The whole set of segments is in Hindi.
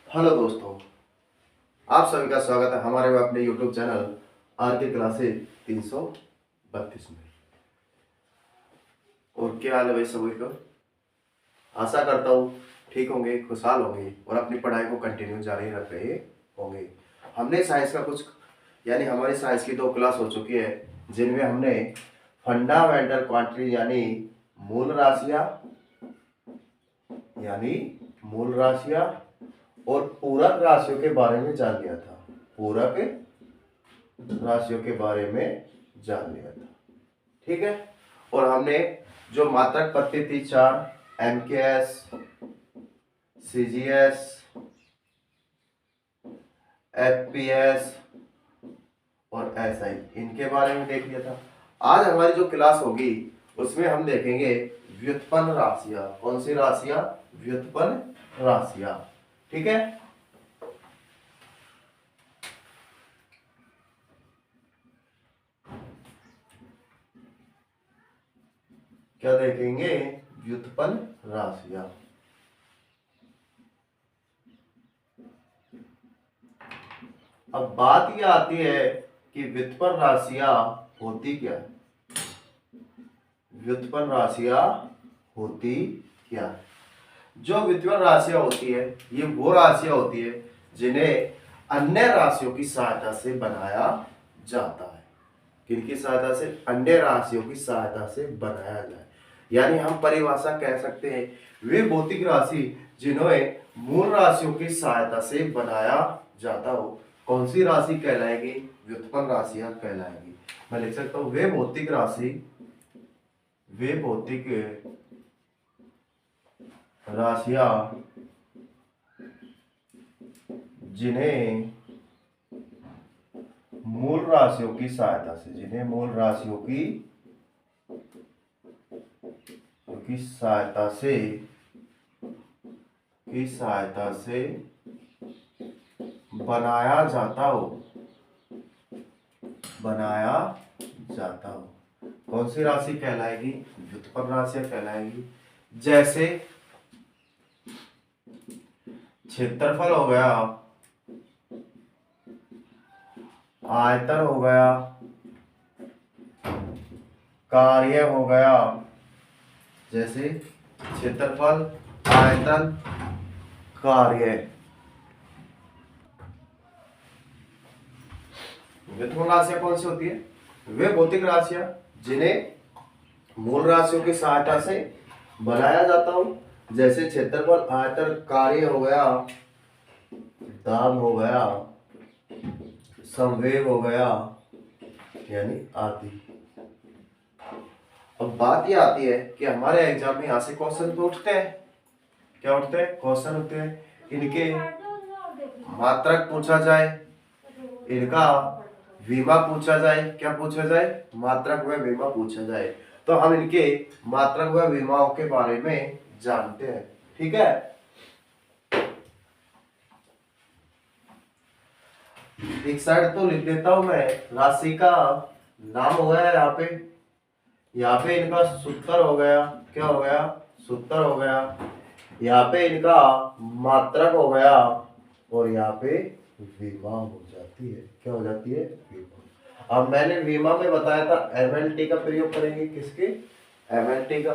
हेलो दोस्तों, आप सभी का स्वागत है हमारे अपने यूट्यूब चैनल आर के क्लासेज 332 में। और क्या हाल है भाई सभी को? आशा करता हूँ ठीक होंगे, खुशहाल होंगे और अपनी पढ़ाई को कंटिन्यू जारी रख रहे होंगे। हमने साइंस का कुछ यानी हमारी साइंस की 2 क्लास हो चुकी है, जिनमें हमने फंडामेंटल क्वांटिटी यानी मूल राशियाँ और पूरक राशियों के बारे में जान लिया था। पूरक राशियों के बारे में जान लिया था, ठीक है। और हमने जो मात्रक पद्धति थी 4, MKS, CGS, FPS और SI, इनके बारे में देख लिया था। आज हमारी जो क्लास होगी उसमें हम देखेंगे व्युत्पन्न राशियां। कौन सी राशियां? व्युत्पन्न राशियां, ठीक है। क्या देखेंगे? व्युत्पन्न राशियां। अब बात यह आती है कि व्युत्पन्न राशियां होती क्या है? व्युत्पन्न राशियां होती क्या है? जो व्युत्पन्न राशियां होती है ये वो राशियां होती है जिन्हें अन्य राशियों की सहायता से बनाया जाता है। किनकी सहायता से? अन्य राशियों की सहायता से बनाया जाए। यानी हम परिभाषा कह सकते हैं वे भौतिक राशि जिन्हें मूल राशियों की सहायता से बनाया जाता हो। कौन सी राशि कहलाएगी? व्युत्पन्न राशियां कहलाएगी। मैं लिख सकता हूं वे भौतिक राशियां जिन्हें मूल राशियों की सहायता से बनाया जाता हो। कौन सी राशि कहलाएगी? व्युत्पन्न राशियां कहलाएगी। जैसे क्षेत्रफल हो गया, आयतन हो गया, कार्य हो गया। जैसे क्षेत्रफल, आयतन, कार्य। व्युत्पन्न राशियां कौन सी होती है? वे भौतिक राशियां जिन्हें मूल राशियों की सहायता से बनाया जाता हो। जैसे क्षेत्रफल, आयतन, कार्य हो गया, दाब हो गया, संवेग हो गया, यानी आदि। अब बात यह आती है कि हमारे एग्जाम में यहाँ से क्वेश्चन तो उठते हैं। क्या उठते हैं? क्वेश्चन उठते हैं। इनके मात्रक पूछा जाए, इनका विमा पूछा जाए। क्या पूछा जाए? मात्रक व विमा पूछा जाए। तो हम इनके मात्रक व विमाओं के बारे में जानते हैं, ठीक है। एक साइड तो लिख देता हूं मैं, राशि का नाम हो गया यहाँ पे इनका सूत्र हो गया। क्या हो गया? सूत्र हो गया। यहाँ पे इनका मात्रक हो गया और यहाँ पे विमा हो जाती है। क्या हो जाती है? विमा। अब मैंने विमा में बताया था MLT का प्रयोग करेंगे। किसके? MLT का।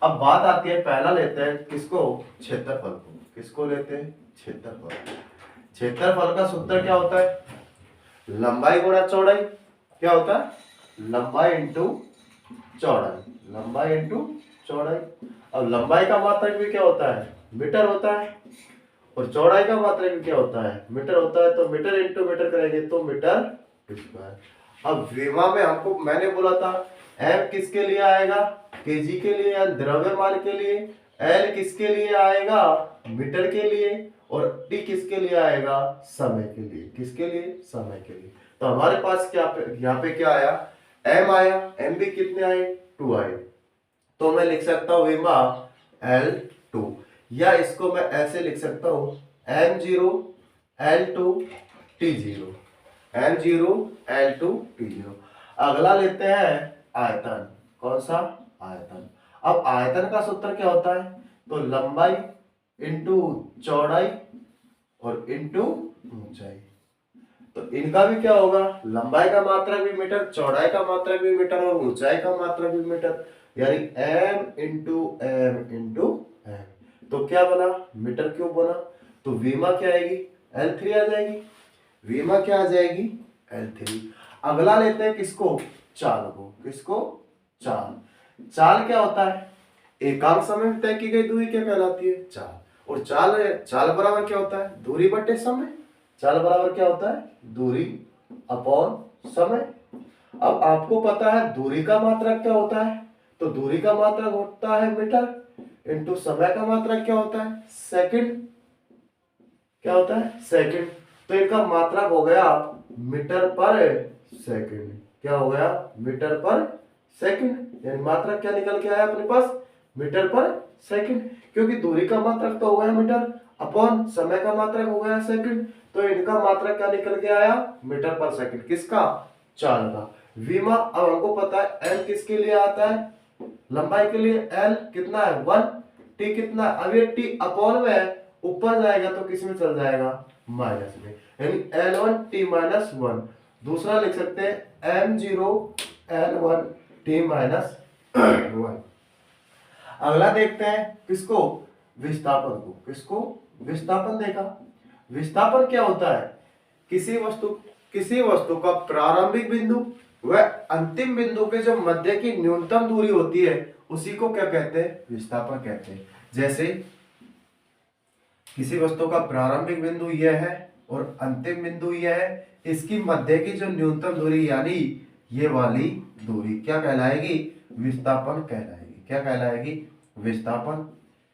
अब बात आती है, पहला लेते हैं किसको? क्षेत्रफल को। किसको लेते हैं? क्षेत्रफल। क्षेत्रफल का सूत्र क्या होता है? लंबाई गुणा चौड़ाई। क्या होता है? लंबाई इंटू चौड़ाई। लंबाई इंटू चौड़ाई। अब लंबाई का मात्रक भी क्या होता है? मीटर होता है। और चौड़ाई का मात्रक भी क्या होता है? मीटर होता है। तो मीटर इंटू मीटर करेंगे तो मीटर स्क्वायर। अब विमा में हमको मैंने बोला था M किसके लिए आएगा? केजी के लिए या द्रव्यमान के लिए। L किसके लिए आएगा? मीटर के लिए। और T किसके लिए आएगा? समय के लिए। किसके लिए? समय के लिए। तो हमारे पास क्या यहाँ पे क्या आया? M आया। M भी कितने आए? 2 आए। तो मैं लिख सकता हूं विमा L2, या इसको मैं ऐसे लिख सकता हूं M0 L2 T0। M0 L2 T0। अगला लेते हैं आयतन। कौन सा? आयतन। अब आयतन का सूत्र क्या होता है? तो लंबाई इंटू चौड़ाई और इनटू ऊंचाई। तो इनका भी क्या होगा, लंबाई का मात्रक भी मीटर, चौड़ाई का मात्रक भी मीटर और ऊंचाई का मात्रक भी मीटर, यानी m into M into M. तो क्या बना, मीटर क्यूब बना। तो वीमा क्या आएगी, L3 आ जाएगी। वीमा क्या आ जाएगी, L3। अगला लेते हैं किसको, चाल को। किसको, चाल। चाल क्या होता है, एकांक समय में तय की गई दूरी क्या कहलाती है, चाल। और चाल, चाल बराबर क्या होता है, दूरी बटे समय। चाल बराबर क्या होता है, दूरी अपॉन समय। अब आपको पता है दूरी का मात्रक क्या होता है, तो दूरी का मात्रक होता है मीटर इंटू समय का मात्रक क्या होता है, सेकंड। क्या होता है, सेकंड। तो इनका मात्रक हो गया मीटर पर सेकंड। क्या हो गया, मीटर पर सेकंड। यानी मात्रक क्या निकल के आया अपने पास, मीटर पर सेकंड। क्योंकि दूरी का मात्रक तो हो गया मीटर अपॉन समय का मात्रक हो गया सेकंड। तो इनका मात्रक क्या निकल के आया, मीटर पर सेकंड। किसका, चाल का। वीमा, अब हमको पता है एल किसके लिए आता है, लंबाई के लिए। एल कितना है, 1। टी कितना, अब ये टी अपॉन में है, ऊपर जाएगा तो किस में चल जाएगा, माइनस में, यानी L1 T माइनस 1। दूसरा लिख सकते हैं M0 L1 T माइनस 1। अगला देखते हैं किसको, विस्थापन को। किसको, विस्थापन। देखा, विस्थापन क्या होता है, किसी वस्तु का प्रारंभिक बिंदु व अंतिम बिंदु के जो मध्य की न्यूनतम दूरी होती है उसी को क्या कहते हैं, विस्थापन कहते हैं। जैसे किसी वस्तु का प्रारंभिक बिंदु यह है और अंतिम बिंदु यह है, इसकी मध्य की जो न्यूनतम दूरी यानी ये वाली दूरी क्या कहलाएगी, विस्थापन कहलाएगी। क्या कहलाएगी, विस्थापन।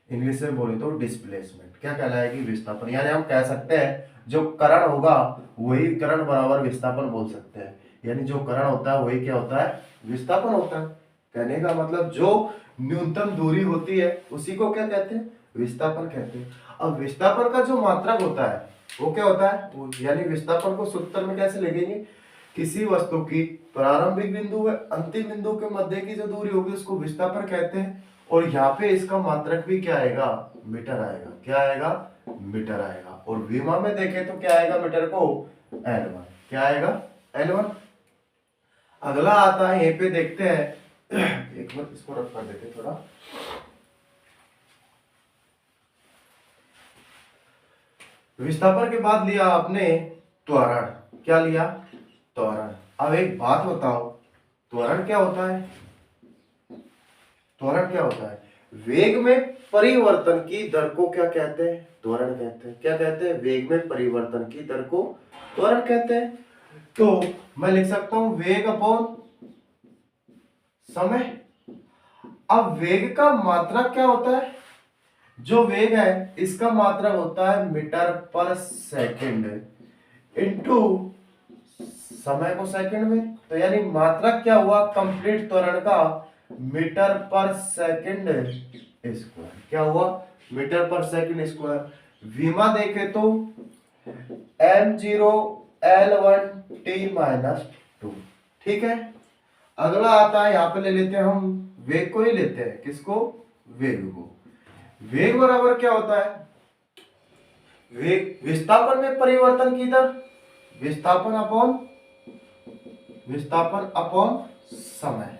इंग्लिश में बोले तो डिस्प्लेसमेंट। क्या कहलाएगी, विस्थापन। यानी हम कह सकते हैं जो करण होगा वही करण बराबर विस्थापन बोल सकते हैं। यानी जो करण होता है वही क्या होता है, विस्थापन होता है। कहने का मतलब जो न्यूनतम दूरी होती है उसी को क्या कहते हैं, विस्थापन कहते हैं। अब विस्थापन का जो मात्रक होता है वो क्या होता है, यानी विस्थापन को सूत्र में कैसे लिखेंगे, किसी वस्तु की प्रारंभिक बिंदु व अंतिम बिंदु के मध्य की जो दूरी होगी उसको विस्थापन कहते हैं। और यहाँ पे इसका मात्रक भी क्या आएगा, मीटर आएगा। क्या आएगा, मीटर आएगा। और विमा में देखें तो क्या आएगा मीटर को, L1। क्या आएगा, L1। अगला आता है, यहीं पे देखते हैं एक मिनट इसको रख कर देते थोड़ा। विस्थापन के बाद लिया आपने त्वरण। क्या लिया, त्वरण। अब एक बात बताओ, त्वरण क्या होता है, त्वरण क्या होता है, वेग में परिवर्तन की दर को क्या कहते हैं, त्वरण कहते हैं। क्या कहते हैं, वेग में परिवर्तन की दर को त्वरण कहते हैं। तो मैं लिख सकता हूं वेग अपॉन समय। अब वेग का मात्रक क्या होता है, जो वेग है इसका मात्रक होता है मीटर पर सेकंड इनटू समय को सेकंड में। तो यानी मात्रक क्या हुआ, कंप्लीट त्वरण का मीटर पर सेकंड स्क्वायर। क्या हुआ, मीटर पर सेकंड स्क्वायर। विमा देखे तो M0 L1 T माइनस 2। ठीक है। अगला आता है, यहां पे ले लेते हैं हम वेग को ही लेते हैं। किसको, वेग को। वेग बराबर क्या होता है, वेग विस्थापन में परिवर्तन की दर, विस्थापन अपॉन समय।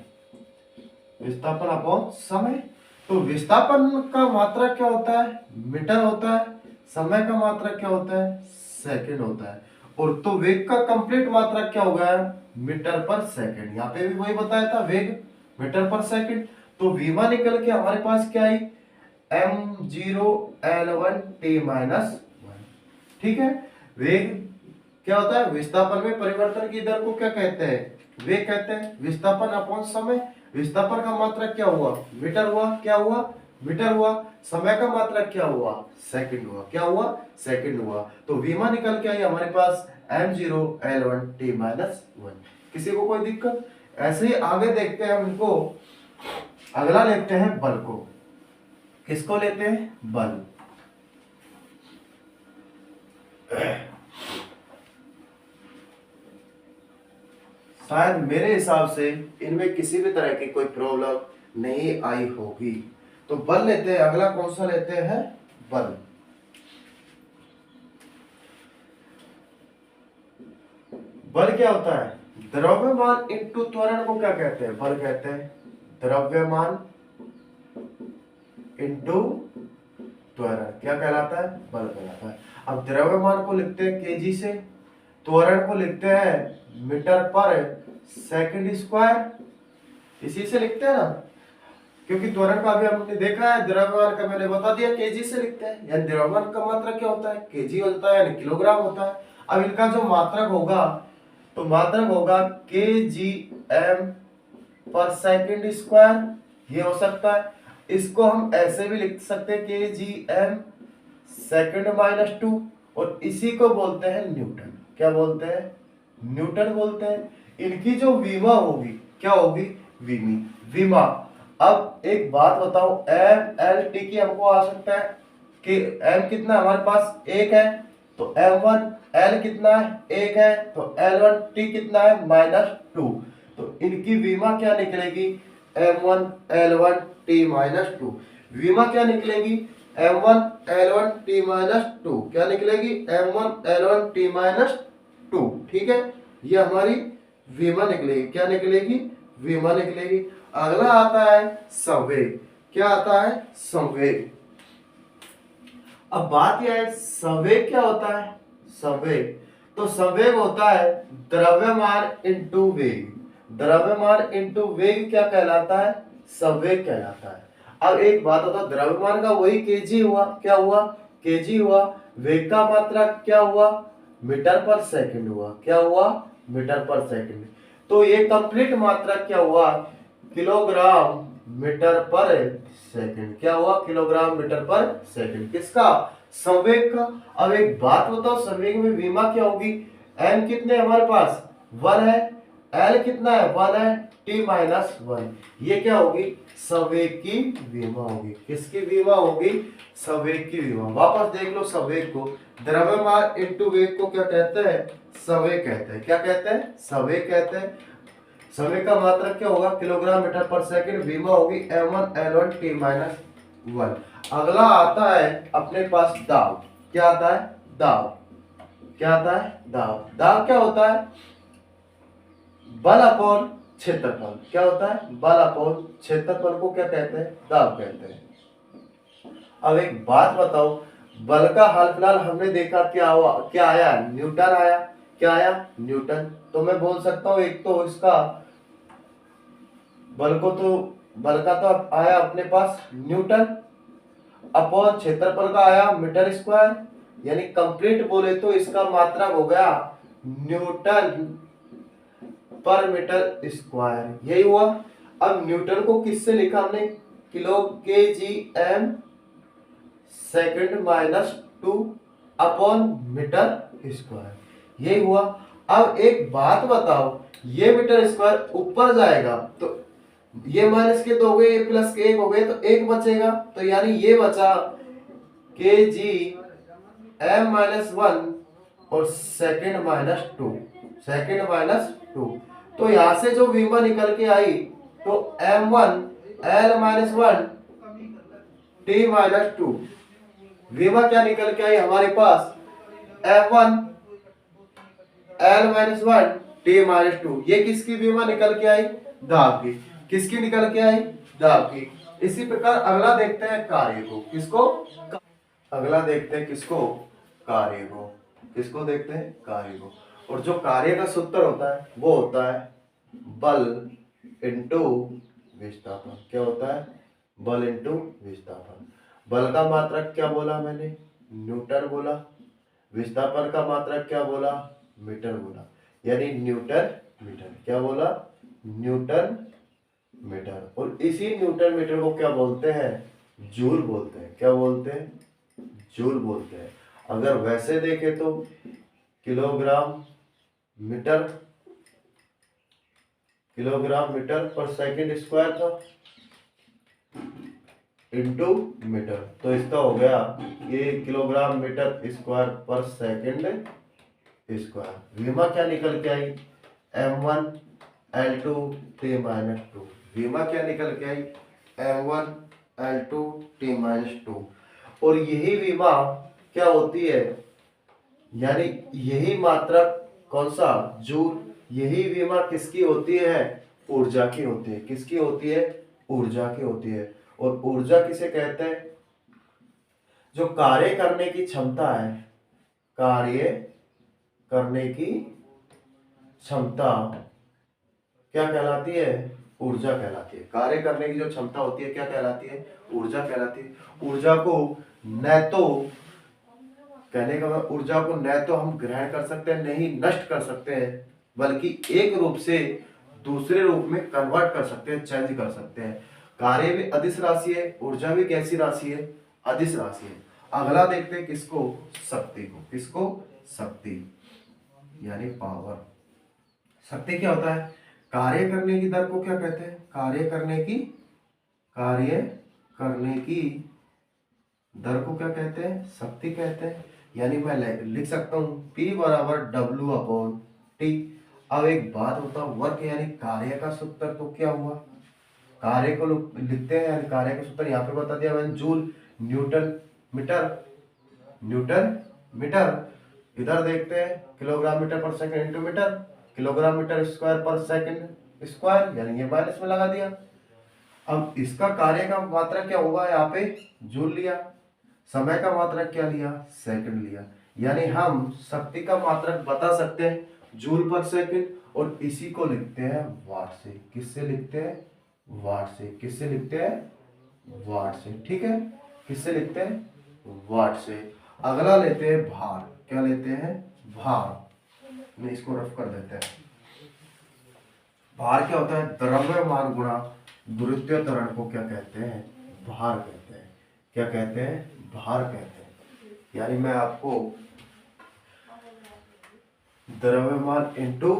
विस्थापन अपॉन समय। तो विस्थापन का मात्रक क्या होता है, मीटर होता है। समय का मात्रक क्या होता है, सेकंड होता है। और तो वेग का कंप्लीट मात्रक क्या हो गया, मीटर पर सेकंड। यहाँ पे भी वही बताया था, वेग मीटर पर सेकंड। तो वीमा निकल के हमारे पास क्या आई, M0 L1 T माइनस 1। ठीक है। वेग क्या होता है, विस्थापन में परिवर्तन की दर को क्या कहते हैं, वेग कहते हैं। विस्थापन अपॉन समय। विस्थापन का मात्रक क्या हुआ, मीटर हुआ। क्या हुआ, मीटर हुआ। समय का मात्रक क्या हुआ, सेकंड हुआ। क्या हुआ, सेकंड हुआ। तो वीमा निकल के आई हमारे पास M0 L1 T माइनस 1। किसी को कोई दिक्कत, ऐसे ही आगे देखते हैं हम इनको। अगला लेते हैं बल को। किसको लेते हैं, बल। शायद मेरे हिसाब से इनमें किसी भी तरह की कोई प्रॉब्लम नहीं आई होगी। तो बल लेते हैं। अगला कौन सा लेते हैं, बल। बल क्या होता है? द्रव्यमान इंटू त्वरण को क्या कहते हैं? बल कहते हैं। द्रव्यमान इंटू त्वरण क्या कहलाता है? बल कहलाता है। अब द्रव्यमान को लिखते हैं केजी से, त्वरण को लिखते हैं मीटर पर सेकंड स्क्वायर, इसी से लिखते हैं ना, क्योंकि त्वरण का भी हमने देखा है, द्रव्यमान का मैंने बता दिया केजी से लिखते हैं। यानी द्रव्यमान का मात्रक क्या होता है? केजी होता है, यानी किलोग्राम होता है। अब इनका जो मात्रक होगा, तो मात्रक होगा केजी एम पर सेकंड स्क्वायर, ये हो सकता है। इसको हम ऐसे भी लिख सकते हैं केजी एम सेकंड माइनस 2, और इसी को बोलते हैं न्यूटन। क्या बोलते हैं? न्यूटन बोलते हैं। इनकी जो विमा होगी क्या होगी? विमी, विमा। अब एक बात बताओ, एम एल टी की हमको आवश्यकता है कि एम कितना हमारे पास? एक है, तो एम वन। एल कितना है? एक है, तो एल वन। टी कितना है? -2। तो इनकी विमा क्या निकलेगी? m1 l1 t -2। विमा क्या निकलेगी? m1 l1 t -2 क्या निकलेगी? m1 l1 t -2। ठीक है, ये हमारी विमा निकलेगी। क्या निकलेगी? विमा निकलेगी। अगला आता है संवेग। क्या आता है? संवेग। अब बात यह है, संवेग क्या होता है? संवेग, तो संवेग होता है द्रव्यमान इंटू वेग। द्रव्यमान इंटू वेग क्या कहलाता है? संवेग कहलाता है। अब एक बात होता है, द्रव्यमान का वही केजी हुआ, क्या हुआ? केजी हुआ। वेग का मात्रा क्या हुआ? मीटर पर सेकंड हुआ। क्या हुआ? मीटर पर सेकंड। तो ये कंप्लीट मात्रा क्या हुआ? किलोग्राम मीटर पर सेकंड। क्या हुआ? किलोग्राम मीटर पर सेकंड। किसका? संवेग का। अब एक बात बताओ, संवेग में विमा क्या होगी? m कितने हमारे पास? 1 है। l कितना है? 1 है। t -1, ये क्या होगी? संवेग की विमा होगी। किसकी विमा होगी? संवेग की विमा। वापस देख लो संवेग को, द्रव्यमान इंटू वेग को क्या कहते हैं? संवेग कहते हैं। क्या कहते हैं? संवेग कहते हैं। संवेग का मात्रक क्या होगा? किलोग्राम मीटर पर सेकंड। विमा होगी m1 l1 t -1। अगला आता है अपने पास दाब। क्या आता है? दाब। क्या आता है? दाब। दाब क्या होता है? बल अपॉन क्षेत्रफल। क्या होता है? बल अपॉन क्षेत्रफल को क्या कहते हैं? दाब कहते हैं। अब एक बात बताओ, बल का हाल फिलहाल हमने देखा क्या हुआ? क्या आया? न्यूटन आया। क्या आया? न्यूटन। तो मैं बोल सकता हूं एक तो इसका बल को, तो बल का तो आया अपने पास न्यूटन, अपॉन क्षेत्रफल का आया मीटर स्क्वायर। यानी कंप्लीट बोले तो इसका मात्रक हो गया न्यूटन पर मीटर स्क्वायर। यही हुआ। अब न्यूटन को किससे लिखा हमने? Kilo K G M second -2 upon metre square. यही हुआ। अब एक बात बताओ, ये मीटर स्क्वायर ऊपर जाएगा तो ये माइनस के 2 हो गए, ये प्लस के 1 हो गए, तो 1 बचेगा। तो यानी ये बचा के जी एम -1 और सेकंड -2। सेकंड -2। तो यहां से जो विमा निकल के आई, तो m1 l-1 t -2। विमा क्या निकल के आई हमारे पास? m1 l-1 t -2। ये किसकी विमा निकल के आई? दाब की। किसकी निकल के आई? दाब की। इसी प्रकार अगला देखते हैं कार्य को। किसको? अगला देखते हैं किसको? कार्य को। किसको देखते हैं? कार्य को। और जो कार्य का सूत्र होता है वो होता है बल इंटू विस्थापन। क्या होता है? बल इंटू विस्थापन। बल का मात्रक क्या बोला मैंने? न्यूटन बोला। विस्थापन का मात्रक क्या बोला? मीटर बोला। यानी न्यूटन मीटर। क्या बोला? Newton metre. और इसी न्यूटन मीटर को क्या बोलते हैं? जूल बोलते हैं। क्या बोलते हैं? जूल बोलते हैं। अगर वैसे देखें तो किलोग्राम मीटर, किलोग्राम मीटर पर सेकंड स्क्वायर था इंटू मीटर, तो इसका हो गया ये किलोग्राम मीटर स्क्वायर पर सेकंड स्क्वायर। विमा क्या निकल के आई? m1 l2 t -2। विमा क्या निकल के आई? m1 l2 t -2। और यही विमा क्या होती है? यानी यही मात्रक कौन सा, जूल। यही विमा किसकी होती है, ऊर्जा की होती है। किसकी होती है, ऊर्जा की होती है। और ऊर्जा किसे कहते हैं, जो कार्य करने की क्षमता है, कार्य करने की क्षमता क्या कहलाती है, ऊर्जा कहलाती है। कार्य करने की जो क्षमता होती है क्या कहलाती है, ऊर्जा कहलाती है। ऊर्जा को न तो, कहने का मतलब ऊर्जा को न तो हम ग्रहण कर सकते हैं, नहीं नष्ट कर सकते हैं, बल्कि एक रूप से दूसरे रूप में कन्वर्ट कर सकते हैं, चेंज कर सकते हैं। कार्य भी अदिश राशि है, ऊर्जा भी कैसी राशि है, अदिश राशि है। अगला देखते हैं किसको, शक्ति को। किसको, शक्ति यानी पावर। शक्ति क्या होता है, कार्य करने की दर को क्या कहते हैं, कार्य करने की दर को क्या कहते हैं, शक्ति कहते हैं। यानी मैं लिख सकता हूं P बराबर W/T। अब एक बात होता है, वर्क यानी कार्य का सूत्र तो क्या हुआ, कार्य को लिखते हैं, यानी कार्य का सूत्र यहाँ पे बता दिया मैंने, जूल, न्यूटन मीटर। इधर देखते हैं किलोग्राम मीटर पर second into metre, kilogram metre square पर सेकंड स्क्वायर, यानी ये माइनस में लगा दिया। अब इसका कार्य का मात्रक क्या होगा, यहाँ पे जूल लिया, समय का मात्रक क्या लिया, सेकंड लिया। यानी हम शक्ति का मात्रक बता सकते हैं जूल पर सेकंड, और इसी को लिखते हैं वाट से। किससे लिखते हैं, वाट से। किससे लिखते हैं, वाट से। ठीक है, किससे लिखते हैं, वाट से। अगला लेते हैं भार। क्या लेते हैं, भार। मैं इसको रफ कर देते हैं। भार क्या होता है, द्रव्यमान गुणा गुरुत्वीय त्वरण को क्या कहते हैं, भार कहते हैं। क्या कहते हैं, भार कहते हैं। यानी मैं आपको द्रव्यमान इंटू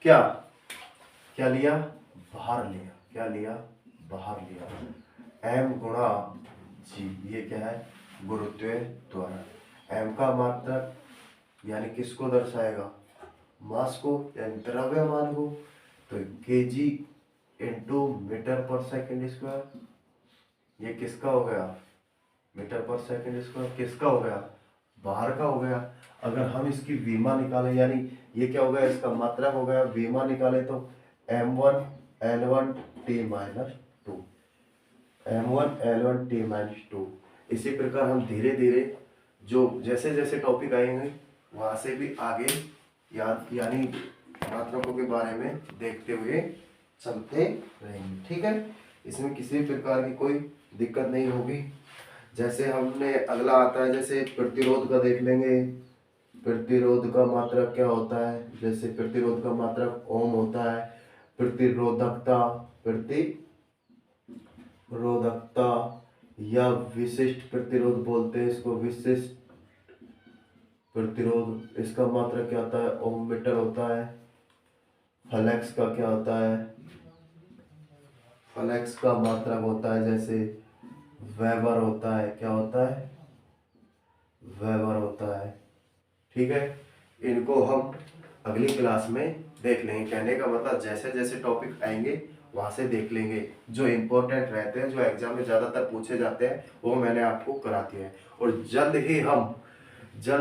क्या क्या लिया, भार लिया। क्या लिया, भार लिया। m गुणा g, ये क्या है, गुरुत्वीय त्वरण। m का मात्रक यानी किसको दर्शाएगा, मास को यानी द्रव्यमान को, तो kg इंटू मीटर पर सेकंड स्क्वायर। ये किसका हो गया, मीटर पर सेकंड स्क्वायर। किसका हो गया, भार का हो गया। अगर हम इसकी विमा निकालें, यानी ये क्या हो गया, इसका मात्रक हो गया, विमा निकाले तो m1 L1 T minus 2, m1 L1 T minus 2। इसी प्रकार हम धीरे धीरे जो जैसे जैसे टॉपिक आएंगे वहां से भी आगे यानी मात्रकों के बारे में देखते हुए चलते रहेंगे। ठीक है, इसमें किसी प्रकार की कोई दिक्कत नहीं होगी। जैसे हमने अगला आता है, जैसे प्रतिरोध का देख लेंगे। प्रतिरोध का मात्रक क्या होता है, जैसे प्रतिरोध का मात्रक ओम होता है। प्रतिरोधकता या विशिष्ट प्रतिरोध बोलते हैं इसको, विशिष्ट प्रतिरोध, इसका मात्रक क्या होता है, ओम मीटर होता है। फ्लक्स का क्या होता है, फ्लक्स का मात्रक होता है जैसे वेबर होता है। क्या होता है, वेबर होता है। ठीक है, इनको हम अगली क्लास में देख लेंगे। कहने का मतलब जैसे जैसे टॉपिक आएंगे वहां से देख लेंगे। जो इम्पोर्टेंट रहते हैं, जो एग्जाम में ज़्यादातर पूछे जाते हैं, वो मैंने आपको करा दिया है। और जल्द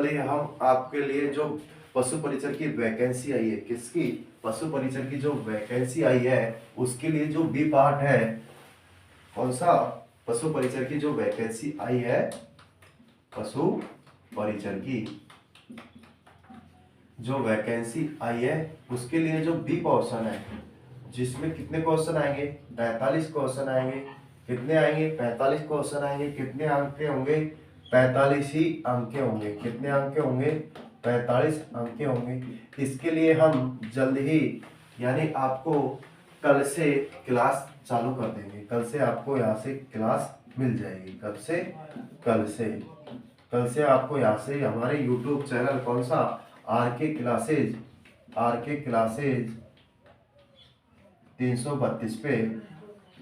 ही हम आपके लिए जो पशु परिचर की वैकेंसी आई है, किसकी, पशु परिचर की जो वैकेंसी आई है, उसके लिए जो बी पार्ट है, कौन सा, पशु परिचर की जो वैकेंसी आई है, पशु परिचर की जो वैकेंसी आई है, उसके लिए जो बी पोर्शन है, जिसमें कितने क्वेश्चन आएंगे, 45 क्वेश्चन आएंगे। कितने आएंगे, 45 क्वेश्चन आएंगे। कितने अंक के होंगे, 45 ही अंक के होंगे। कितने अंक के होंगे, 45 अंक के होंगे। इसके लिए हम जल्द ही, यानी आपको कल से क्लास चालू कर देंगे। कल से आपको यहाँ से क्लास मिल जाएगी। कल से आपको यहाँ से हमारे YouTube चैनल, कौन सा, आर के क्लासेज 332 पे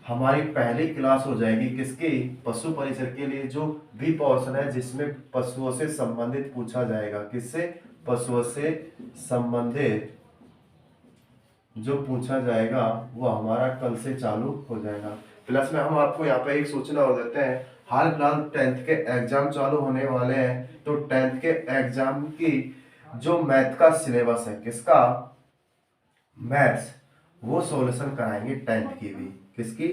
हमारी पहली क्लास हो जाएगी। किसकी, पशु परिचर के लिए जो बी पोर्शन है, जिसमें पशुओं से संबंधित पूछा जाएगा। किससे, पशुओं से संबंधित जो पूछा जाएगा वो हमारा कल से चालू हो जाएगा। प्लस में हम आपको यहाँ पे एक सूचना और देते हैं, हाल फिलहाल 10th के एग्जाम चालू होने वाले हैं, तो 10th के एग्जाम की जो मैथ का सिलेबस है, किसका, मैथ्स, वो सॉल्यूशन कराएंगे 10th की भी। किसकी,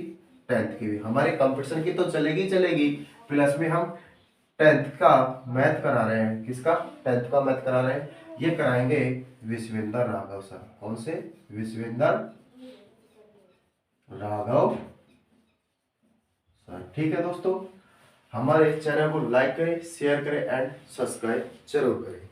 10th की भी। हमारी कंपटीशन की तो चलेगी चलेगी, प्लस में हम 10th का मैथ करा रहे हैं। किसका, 10th का मैथ करा रहे हैं। ये कराएंगे विश्वेंद्र राघव सर। कौन से, विश्वेंद्र राघव सर। ठीक है दोस्तों, हमारे चैनल को लाइक करें, शेयर करें एंड सब्सक्राइब जरूर करें।